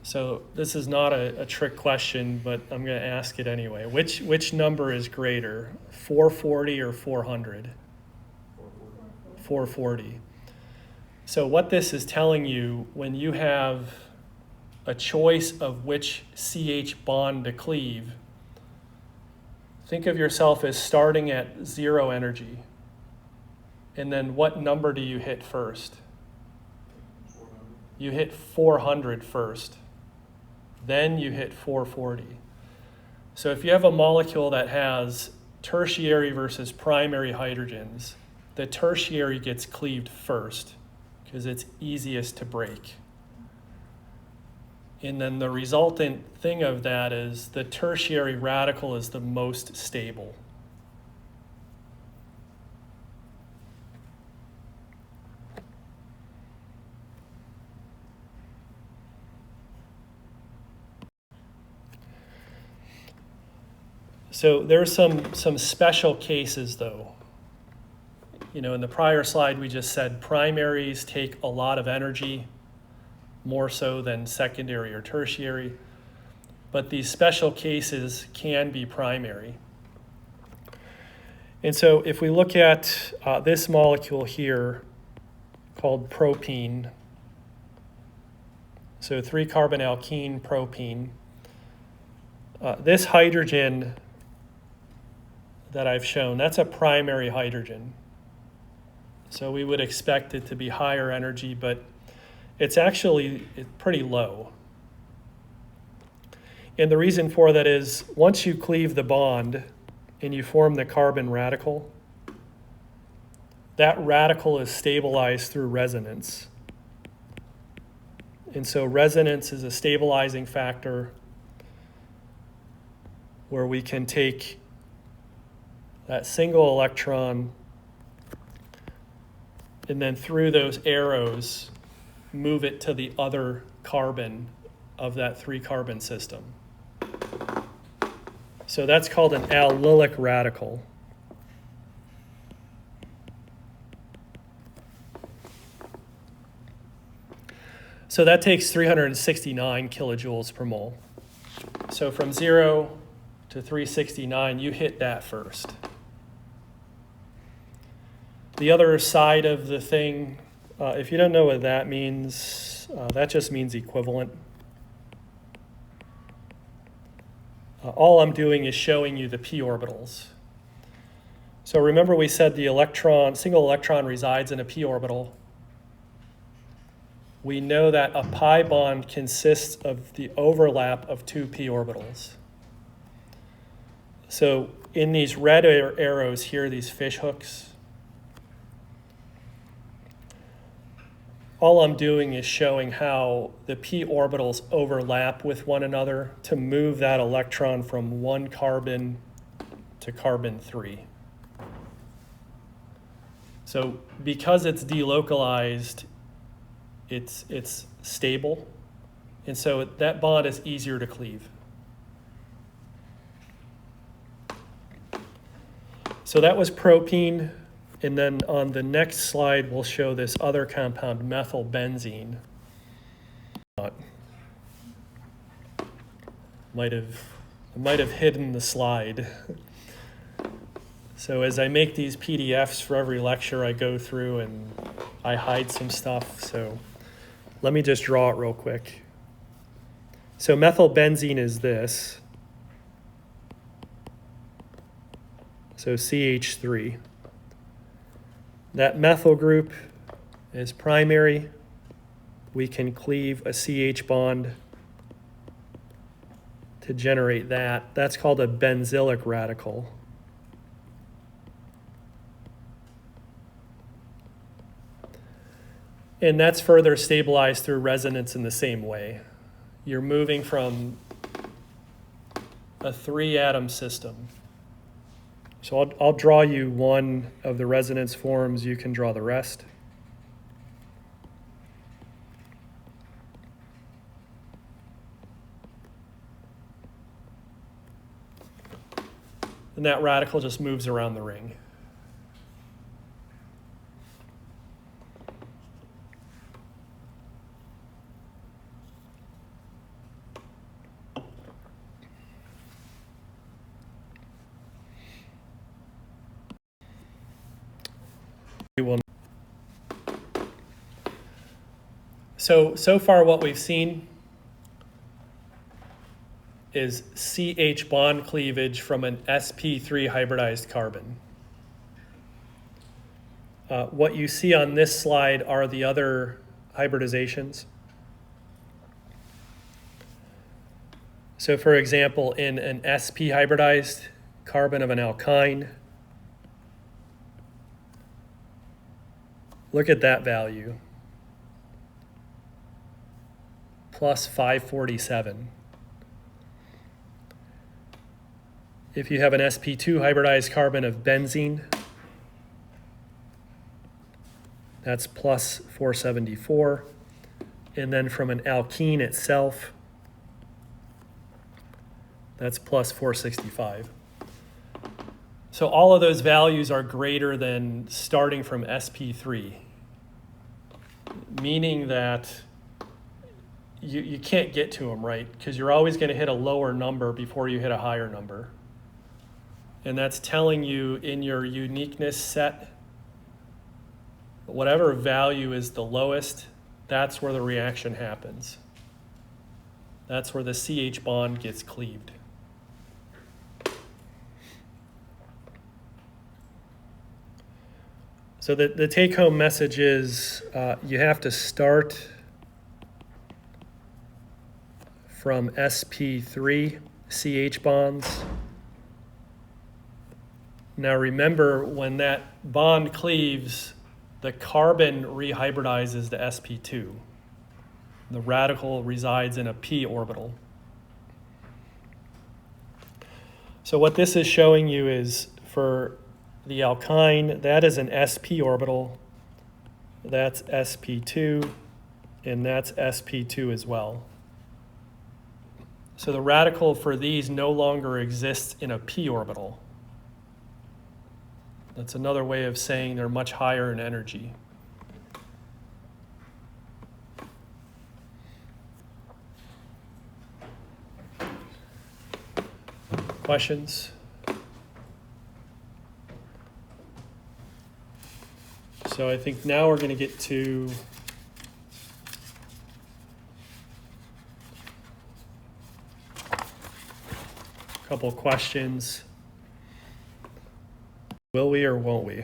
So this is not a trick question, but I'm going to ask it anyway. Which number is greater, 440 or 400? 440. So what this is telling you, when you have a choice of which CH bond to cleave, think of yourself as starting at 0 energy. And then what number do you hit first? 400. You hit 400 first. Then you hit 440. So if you have a molecule that has tertiary versus primary hydrogens, the tertiary gets cleaved first because it's easiest to break. And then the resultant thing of that is the tertiary radical is the most stable. So there's some special cases though. You know, in the prior slide we just said primaries take a lot of energy, more so than secondary or tertiary, but these special cases can be primary. And so if we look at this molecule here called propene, so 3-carbon alkene propene, this hydrogen that I've shown, that's a primary hydrogen. So we would expect it to be higher energy, but it's actually pretty low. And the reason for that is once you cleave the bond and you form the carbon radical, that radical is stabilized through resonance. And so resonance is a stabilizing factor where we can take that single electron and then through those arrows move it to the other carbon of that 3-carbon system. So that's called an allylic radical. So that takes 369 kilojoules per mole. So from 0 to 369, you hit that first. The other side of the thing, if you don't know what that means, that just means equivalent. All I'm doing is showing you the p orbitals. So remember we said the single electron resides in a p orbital. We know that a pi bond consists of the overlap of 2 p orbitals. So in these red arrows here, these fish hooks, all I'm doing is showing how the p orbitals overlap with one another to move that electron from 1 carbon to carbon 3. So because it's delocalized, it's stable, and so that bond is easier to cleave. So that was propene. And then on the next slide, we'll show this other compound, methylbenzene. Might have hidden the slide. So as I make these PDFs for every lecture, I go through and I hide some stuff. So let me just draw it real quick. So methylbenzene is this. So CH3. That methyl group is primary. We can cleave a CH bond to generate that. That's called a benzylic radical. And that's further stabilized through resonance in the same way. You're moving from a 3-atom system. So I'll draw you one of the resonance forms. You can draw the rest. And that radical just moves around the ring. So far what we've seen is CH bond cleavage from an sp3 hybridized carbon. What you see on this slide are the other hybridizations. So for example, in an sp hybridized carbon of an alkyne. Look at that value. Plus 547. If you have an sp2 hybridized carbon of benzene, that's plus 474. And then from an alkene itself, that's plus 465. So all of those values are greater than starting from sp3, meaning that you can't get to them, right? Because you're always going to hit a lower number before you hit a higher number. And that's telling you in your uniqueness set, whatever value is the lowest, that's where the reaction happens. That's where the CH bond gets cleaved. So the take-home message is you have to start from sp3 CH bonds. Now remember, when that bond cleaves, the carbon rehybridizes to sp2. The radical resides in a p orbital. So what this is showing you is for the alkyne, that is an sp orbital, that's sp2, and that's sp2 as well. So the radical for these no longer exists in a p orbital. That's another way of saying they're much higher in energy. Questions? So I think now we're going to get to a couple questions. Will we or won't we?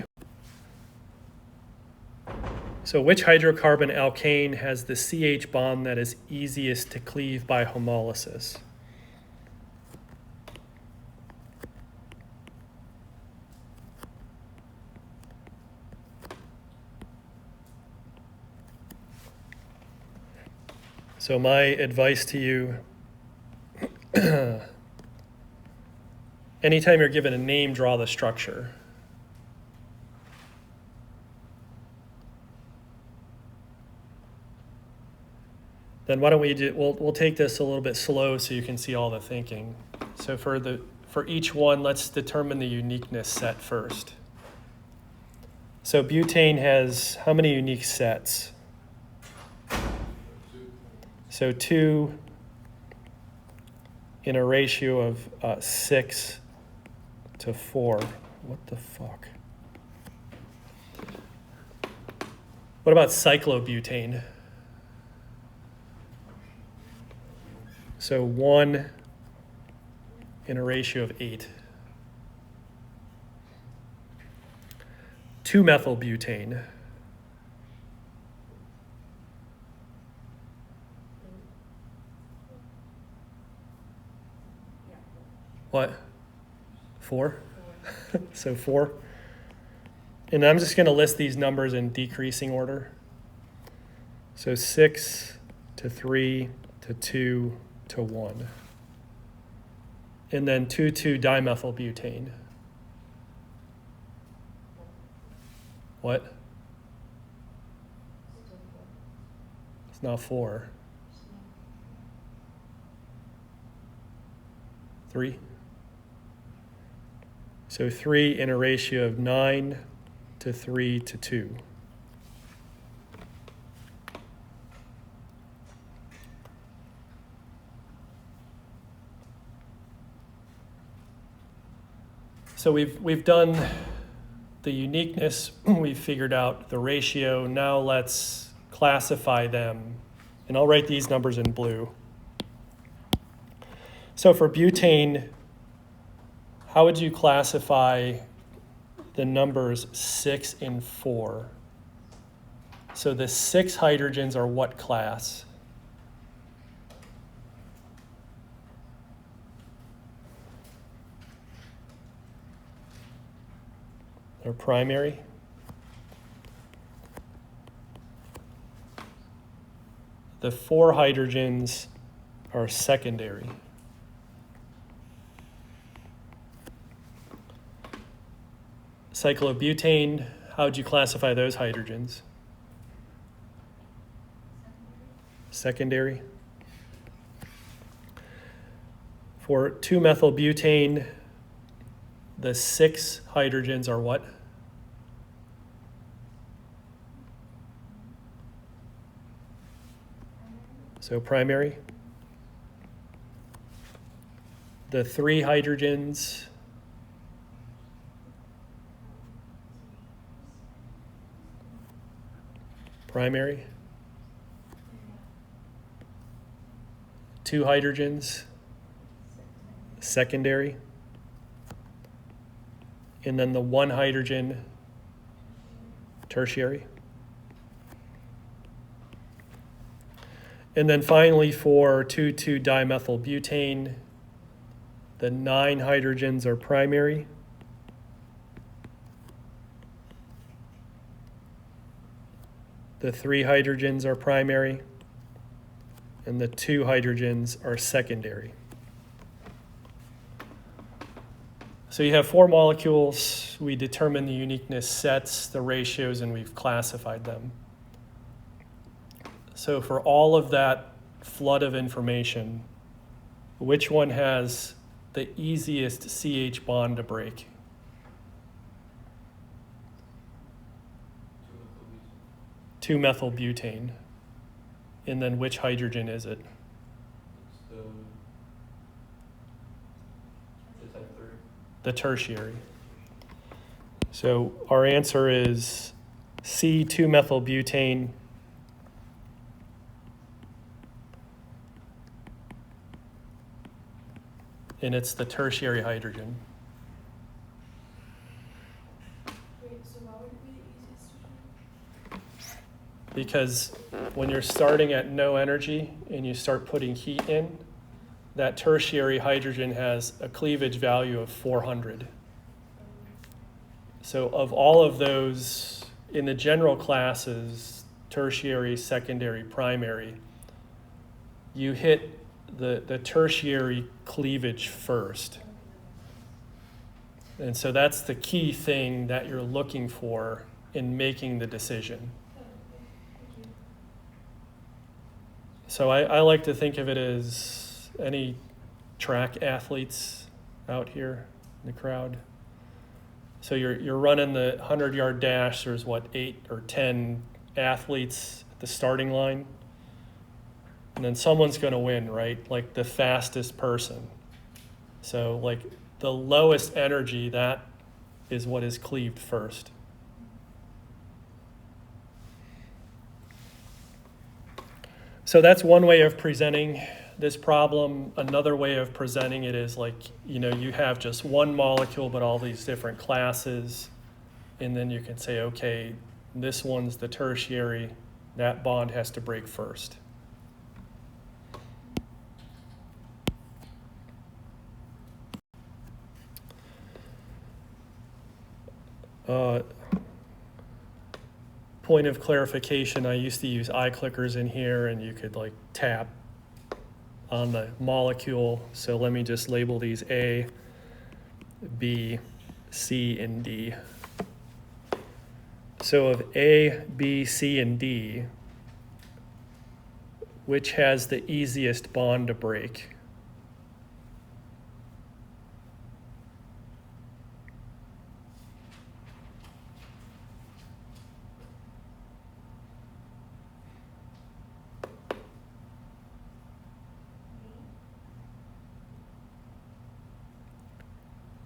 So which hydrocarbon alkane has the CH bond that is easiest to cleave by homolysis? So my advice to you, anytime you're given a name, draw the structure. Then why don't we do, we'll take this a little bit slow so you can see all the thinking. So for each one, let's determine the uniqueness set first. So butane has how many unique sets? So 2 in a ratio of 6 to 4. What the fuck? What about cyclobutane? So 1 in a ratio of 8. 2-methylbutane. What? 4? So 4. And I'm just going to list these numbers in decreasing order. So 6 to 3 to 2 to 1. And then 2,2-dimethylbutane. What? It's not 4. 3. So 3 in a ratio of 9 to 3 to 2. So we've done the uniqueness, we've figured out the ratio. Now let's classify them. And I'll write these numbers in blue. So for butane, how would you classify the numbers 6 and 4? So the 6 hydrogens are what class? are primary. The 4 hydrogens are secondary. Cyclobutane, how would you classify those hydrogens? Secondary. For 2-methylbutane, the 6 hydrogens are what? So primary. The 3 hydrogens, primary. 2 hydrogens, secondary. And then the 1 hydrogen, tertiary. And then finally for 2,2-dimethylbutane, the 9 hydrogens are primary. The 3 hydrogens are primary. And the 2 hydrogens are secondary. So you have 4 molecules. We determined the uniqueness sets, the ratios, and we've classified them. So for all of that flood of information, which one has the easiest CH bond to break? 2-methylbutane. And then which hydrogen is it? It's the type 3. The tertiary. So our answer is C, 2-methylbutane. And it's the tertiary hydrogen. Wait, so why would it be the easiest to do? Because when you're starting at no energy and you start putting heat in, that tertiary hydrogen has a cleavage value of 400. So of all of those in the general classes, tertiary, secondary, primary, you hit the tertiary cleavage first. And so that's the key thing that you're looking for in making the decision. So I like to think of it as any track athletes out here in the crowd. So you're running the 100-yard dash. There's 8 or 10 athletes at the starting line. And then someone's going to win, right? Like the fastest person. So like the lowest energy, that is what is cleaved first. So that's one way of presenting this problem. Another way of presenting it is like, you have just one molecule, but all these different classes. And then you can say, okay, this one's the tertiary. That bond has to break first. Point of clarification, I used to use eye clickers in here and you could tap on the molecule. So let me just label these A, B, C, and D. So of A, B, C, and D, which has the easiest bond to break?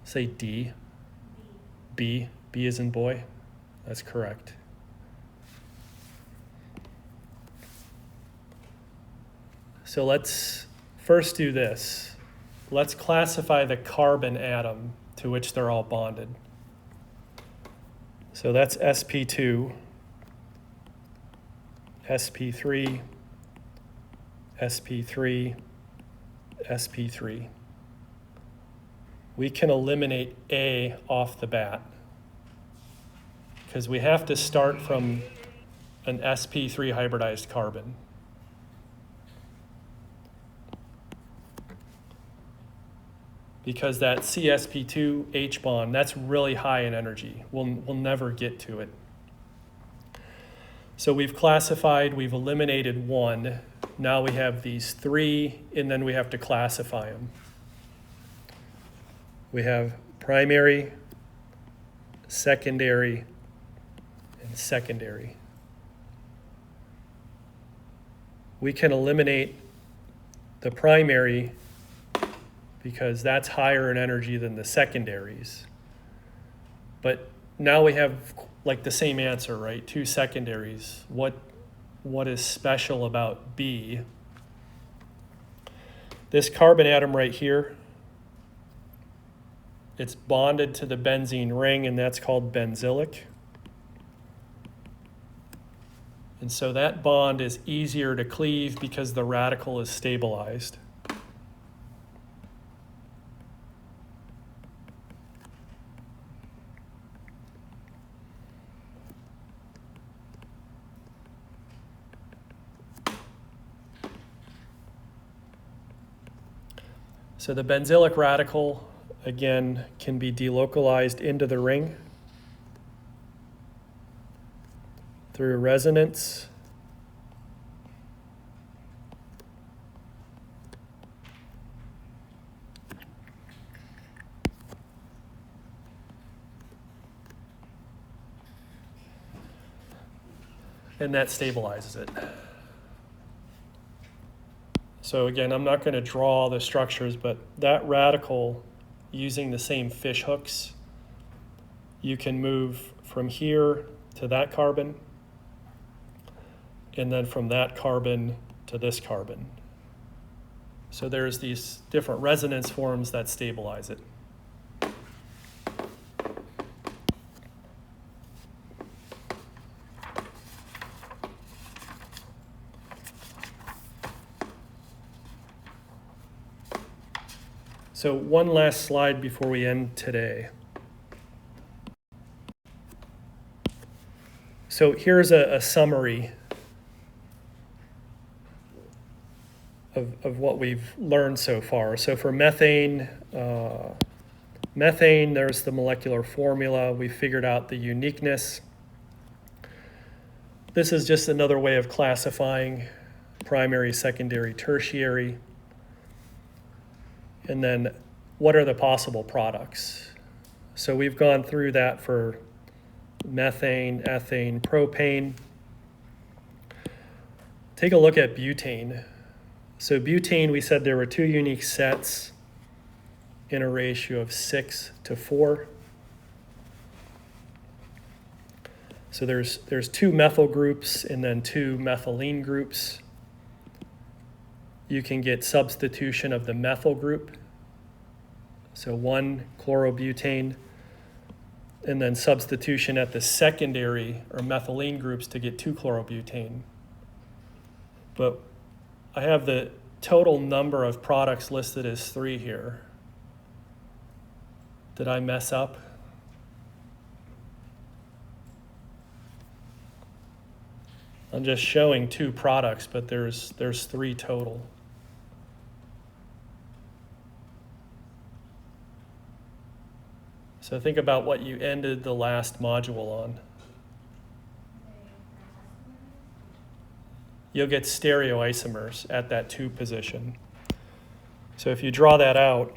Say D. B. B as in boy. That's correct. So let's first do this. Let's classify the carbon atom to which they're all bonded. So that's sp2, sp3, sp3, sp3. We can eliminate A off the bat. because we have to start from an sp3 hybridized carbon. Because that CSP2 H bond, that's really high in energy. We'll never get to it. So we've classified, we've eliminated one. Now we have these three, and then we have to classify them. We have primary, secondary, and secondary. We can eliminate the primary because that's higher in energy than the secondaries. But now we have like the same answer, right? Two secondaries. What is special about B? This carbon atom right here, it's bonded to the benzene ring, and that's called benzylic. And so that bond is easier to cleave because the radical is stabilized. So the benzylic radical, again, can be delocalized into the ring through resonance. And that stabilizes it. So again, I'm not going to draw the structures, but that radical, using the same fish hooks, you can move from here to that carbon, and then from that carbon to this carbon. So there's these different resonance forms that stabilize it. So one last slide before we end today. So here's a summary of what we've learned so far. So for methane, there's the molecular formula. We figured out the uniqueness. This is just another way of classifying primary, secondary, tertiary. And then what are the possible products? So we've gone through that for methane, ethane, propane. Take a look at butane. So butane, we said there were two unique sets in a ratio of 6:4. So there's two methyl groups and then two methylene groups. You can get substitution of the methyl group, so 1 chlorobutane, and then substitution at the secondary or methylene groups to get 2 chlorobutane. But I have the total number of products listed as 3 here. Did I mess up? I'm just showing 2 products, but there's 3 total. So think about what you ended the last module on. You'll get stereoisomers at that 2 position. So if you draw that out,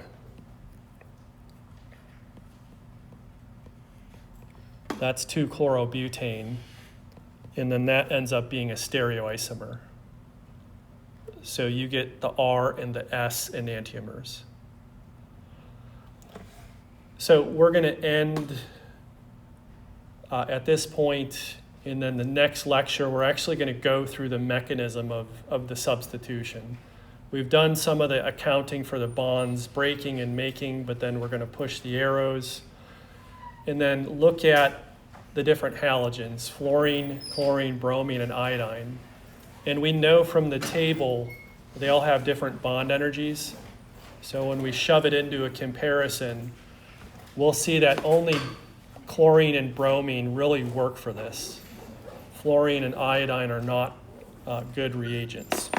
that's 2-chlorobutane, and then that ends up being a stereoisomer. So you get the R and the S enantiomers. So we're going to end at this point, and then the next lecture, we're actually going to go through the mechanism of the substitution. We've done some of the accounting for the bonds breaking and making, but then we're going to push the arrows and then look at the different halogens, fluorine, chlorine, bromine, and iodine. And we know from the table they all have different bond energies. So when we shove it into a comparison, we'll see that only chlorine and bromine really work for this. Fluorine and iodine are not good reagents.